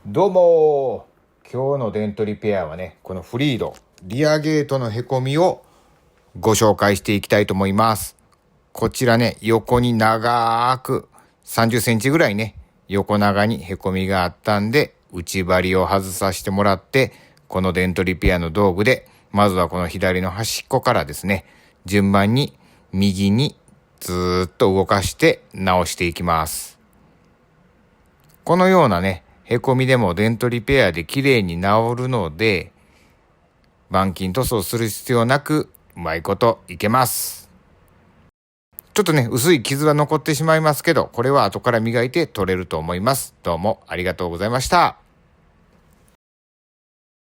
どうも今日のデントリペアはね、このフリードリアゲートのへこみをご紹介していきたいと思います。こちらね、横に長く30センチぐらいね、横長にへこみがあったんで、内張りを外させてもらって、このデントリペアの道具で、まずはこの左の端っこからですね、順番に右にずーっと動かして直していきます。このようなね、へこみでもデントリペアで綺麗に治るので、板金塗装する必要なく、うまいこといけます。ちょっとね、薄い傷は残ってしまいますけど、これは後から磨いて取れると思います。どうもありがとうございました。